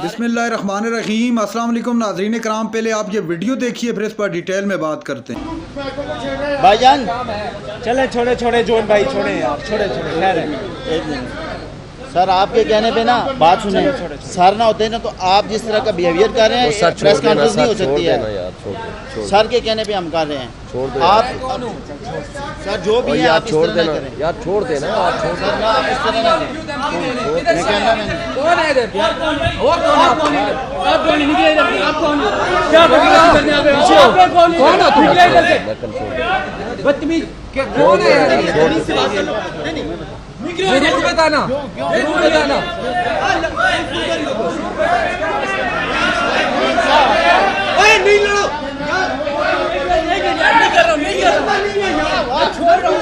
बिस्मिल्लाहिर्रहमानिर्रहीम। अस्सलाम वालेकुम नाज़रीन कराम, पहले आप ये वीडियो देखिए फिर इस पर डिटेल में बात करते हैं। भाईजान चले छोड़े छोड़े जोन भाई छोड़े यार छोड़े छोड़े खैर है। एक मिनट सर, आपके कहने पे ना बात सुने, सर ना होते ना तो आप जिस तरह का बिहेवियर कर रहे हैं प्रेस कॉन्फ्रेंस नहीं हो सकती है। सर के कहने पे हम कर रहे हैं, आप सर जो भी है आप छोड़ देना यार, छोड़ देना आप, छोड़ देना आप इस तरह ना मैं कहना नहीं। कौन है इधर वो कौन आप कौन निकले इधर, आप कौन क्या बकवास करने आ गए हो, आप कौन हो तुम, निकले इधर से बदतमीज कौन है यार, जरूर बताना जरूर बताना। ओए नहीं लड़ो, नहीं कर रहा छोड़ रहा हूँ।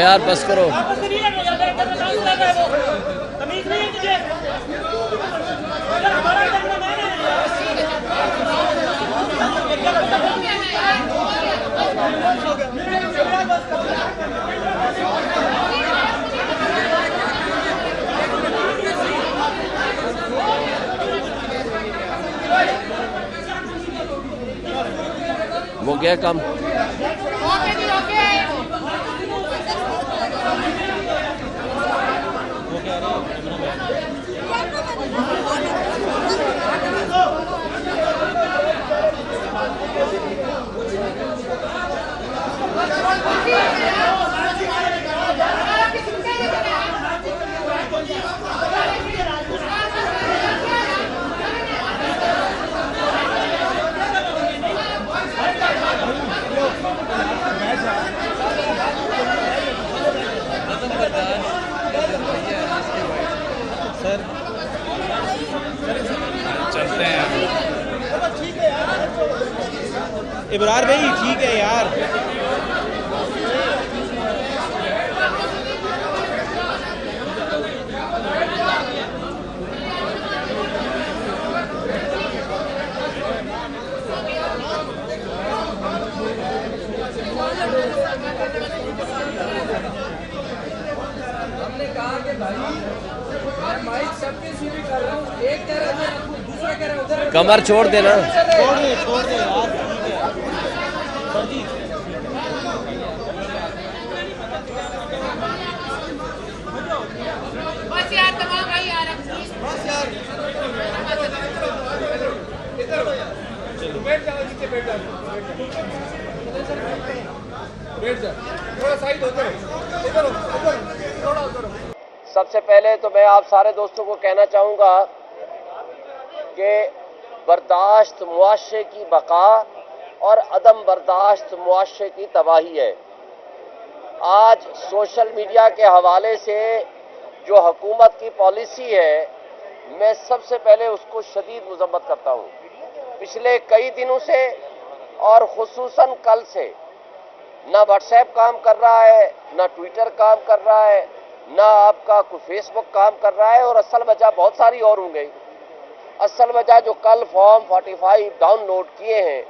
यार बस करो। वो गया काम। चलते हैं इब्रार भाई, ठीक है यार। हमने कहा कि भाई मैं माइक सबके सीधी कर रहा हूँ, एक कह रहा है दूसरा कह रहा है उधर, कमर छोड़ देना, छोड़ दे यार, बस यार तमाम भाई यार, बस यार बैठ जाओ नीचे, बैठ जाओ बैठ जाओ, थोड़ा साइड उधर इधर थोड़ा उधर। सबसे पहले तो मैं आप सारे दोस्तों को कहना चाहूँगा कि बर्दाश्त मुआशरे की बका और अदम बर्दाश्त मुआशरे की तबाही है। आज सोशल मीडिया के हवाले से जो हुकूमत की पॉलिसी है, मैं सबसे पहले उसको शदीद मजम्मत करता हूँ। पिछले कई दिनों से और खुसूसन कल से ना व्हाट्सएप काम कर रहा है, ना ट्विटर काम कर रहा है, ना आपका कोई फेसबुक काम कर रहा है, और असल वजह बहुत सारी और होंगी। असल वजह जो कल फॉर्म 45 डाउनलोड किए हैं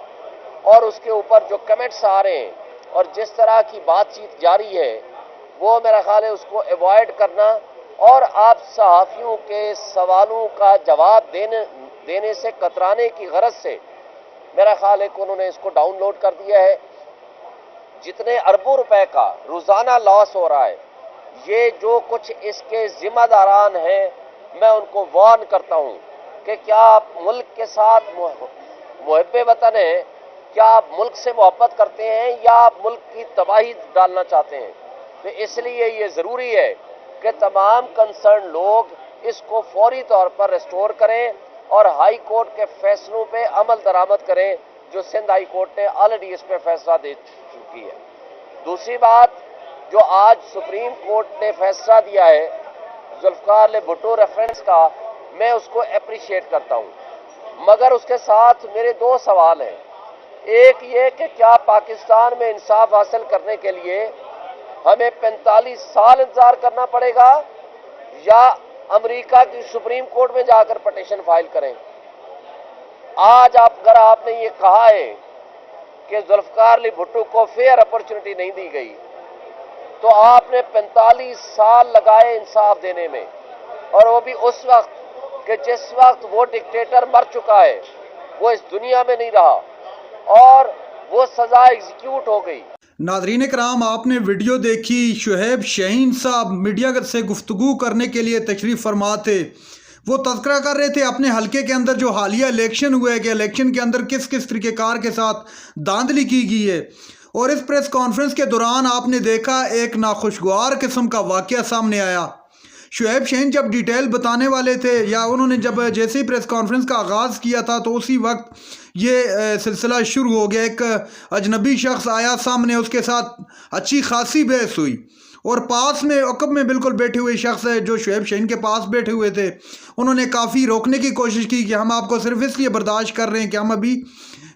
और उसके ऊपर जो कमेंट्स आ रहे हैं और जिस तरह की बातचीत जारी है, वो मेरा ख्याल है उसको अवॉइड करना और आप सहाफ़ियों के सवालों का जवाब देने से कतराने की गरज से मेरा ख्याल है कि उन्होंने इसको डाउनलोड कर दिया है। जितने अरबों रुपए का रोज़ाना लॉस हो रहा है, ये जो कुछ इसके जिम्मेदारान हैं, मैं उनको वार्न करता हूँ कि क्या आप मुल्क के साथ मुहब्बे वतन हैं, क्या आप मुल्क से मोहब्बत करते हैं या आप मुल्क की तबाही डालना चाहते हैं। तो इसलिए ये ज़रूरी है कि तमाम कंसर्न लोग इसको फौरी तौर पर रिस्टोर करें और हाई कोर्ट के फैसलों पे अमल दरामद करें जो सिंध हाई कोर्ट ने ऑलरेडी इस पर फैसला दे चुकी है। दूसरी बात, जो आज सुप्रीम कोर्ट ने फैसला दिया है जुल्फकार अली भुट्टो रेफरेंस का, मैं उसको अप्रिशिएट करता हूं, मगर उसके साथ मेरे दो सवाल हैं। एक ये कि क्या पाकिस्तान में इंसाफ हासिल करने के लिए हमें 45 साल इंतजार करना पड़ेगा या अमेरिका की सुप्रीम कोर्ट में जाकर पिटीशन फाइल करें? आज अगर आपने ये कहा है कि जुल्फकार अली भुट्टो को फेयर अपॉर्चुनिटी नहीं दी गई, तो आपने 45 साल लगाए इंसाफ देने में, और वो भी उस वक्त कि जिस वक्त वो डिक्टेटर मर चुका है, वो इस दुनिया में नहीं रहा और वो सजा एग्जीक्यूट हो गई। नाज़रीन कराम, आपने वीडियो देखी। शुएब शाहीन साहब मीडिया से गुफ्तगू करने के लिए तशरीफ़ फरमा थे। वो तज़किरा कर रहे थे अपने हलके के अंदर जो हालिया इलेक्शन हुए कि इलेक्शन के अंदर किस किस तरीक़ेकार के साथ धांधली की गई है। और इस प्रेस कॉन्फ्रेंस के दौरान आपने देखा एक नाखुशगवार किस्म का वाक़या सामने आया। शुएब शाहीन जब डिटेल बताने वाले थे, या उन्होंने जब जैसे ही प्रेस कॉन्फ्रेंस का आगाज़ किया था, तो उसी वक्त ये सिलसिला शुरू हो गया। एक अजनबी शख्स आया सामने, उसके साथ अच्छी खासी बहस हुई, और पास में अकब में बिल्कुल बैठे हुए शख्स है जो शुएब शाहीन के पास बैठे हुए थे, उन्होंने काफ़ी रोकने की कोशिश की कि हम आपको सिर्फ इसलिए बर्दाश्त कर रहे हैं कि हम अभी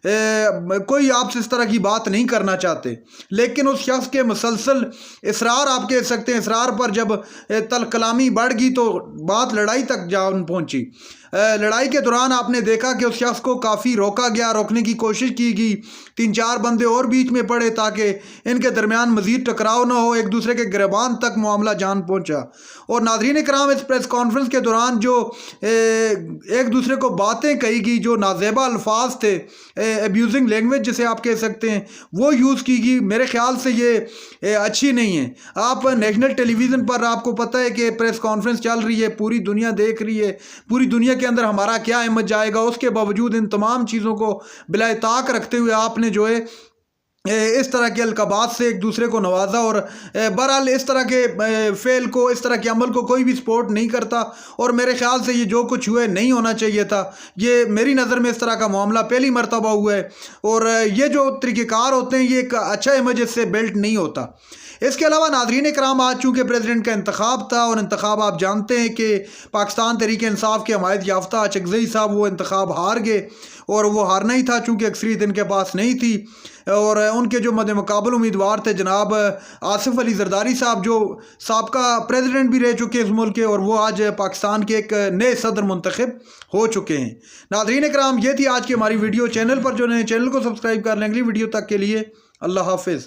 कोई आपसे इस तरह की बात नहीं करना चाहते। लेकिन उस शख्स के मुसलसल इसरार, आप कह सकते हैं इसरार पर जब तल कलामी बढ़ गई तो बात लड़ाई तक जा पहुंची। लड़ाई के दौरान आपने देखा कि उस शख्स को काफ़ी रोका गया, रोकने की कोशिश की गई। 3-4 बंदे और बीच में पड़े ताकि इनके दरमियान मज़ीद टकराव ना हो, एक दूसरे के गिरबान तक मामला जान पहुंचा। और नाज़रीन कराम, इस प्रेस कॉन्फ्रेंस के दौरान जो एक दूसरे को बातें कही गई, जो नाजेबा अल्फाज थे, एब्यूजिंग लैंग्वेज जिसे आप कह सकते हैं, वो यूज़ की गई। मेरे ख्याल से ये अच्छी नहीं है। आप नेशनल टेलीविज़न पर, आपको पता है कि प्रेस कॉन्फ्रेंस चल रही है, पूरी दुनिया देख रही है, पूरी दुनिया के अंदर हमारा क्या इमेज जाएगा, उसके बावजूद इन तमाम चीज़ों को बिला ताक रखते हुए आपने जो है इस तरह के अलकाबात से एक दूसरे को नवाजा। और बहरहाल इस तरह के फेल को, इस तरह के अमल को कोई भी सपोर्ट नहीं करता, और मेरे ख्याल से ये जो कुछ हुआ नहीं होना चाहिए था। ये मेरी नज़र में इस तरह का मामला पहली मरतबा हुआ है, और ये जो तरीक़ेकार होते हैं ये एक अच्छा इमेज इससे बिल्ट नहीं होता। इसके अलावा नाज़रीन कराम, आज चूँकि प्रेसिडेंट का इंतखाब था, और इंतखाब आप जानते हैं कि पाकिस्तान तहरीक इंसाफ के हमायत याफ्ता चकज़ई साहब वो इंतखाब हार गए, और वो हारना ही था चूँकि अक्सरियत इनके पास नहीं थी। और उनके जो मद्दे मुकाबल उम्मीदवार थे जनाब आसिफ अली जरदारी साहब, जो साबका प्रेसिडेंट भी रह चुके इस मुल्क के, और वो आज पाकिस्तान के एक नए सदर मुंतखब हो चुके हैं। नाज़रीन कराम, ये थी आज की हमारी वीडियो। चैनल पर जो नए, चैनल को सब्सक्राइब कर लें। अगली वीडियो तक के लिए अल्लाह हाफिज़।